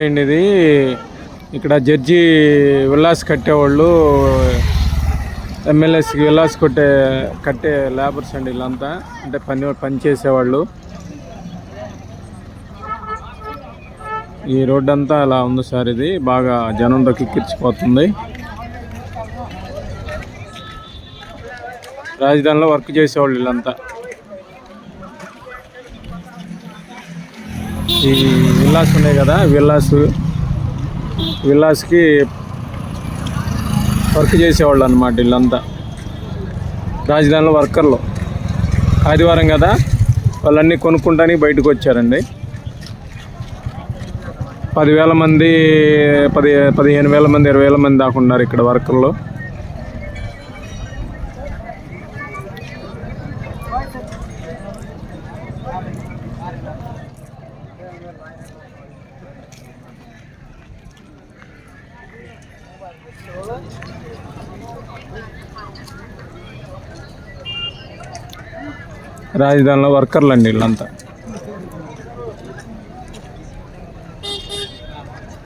ఇది ఇక్కడ judge villas కట్టేవాళ్ళు, ఎమ్మెల్యేస్కి villas కట్టే లేబర్స్ అండి వీళ్ళంతా. అంటే పని చేసేవాళ్ళు. ఈ రోడ్డు అంతా అలా ఉంది సార్. ఇది బాగా జనంతో కిక్కిరిచిపోతుంది. రాజధానిలో వర్క్ చేసేవాళ్ళు వీళ్ళంతా. ఈ విల్లాస్ ఉన్నాయి కదా, విల్లాస్కి వర్క్ చేసేవాళ్ళు అన్నమాట వీళ్ళంతా. రాజధానిలో వర్కర్లు. ఆదివారం కదా, వాళ్ళన్నీ కొనుక్కుంటానికి బయటకు వచ్చారండి. 10,000 మంది, 15,000 మంది, 20,000 మంది దాకా ఉన్నారు ఇక్కడ వర్కర్లు. రాజధానిలో వర్కర్లు అండి వీళ్ళంతా.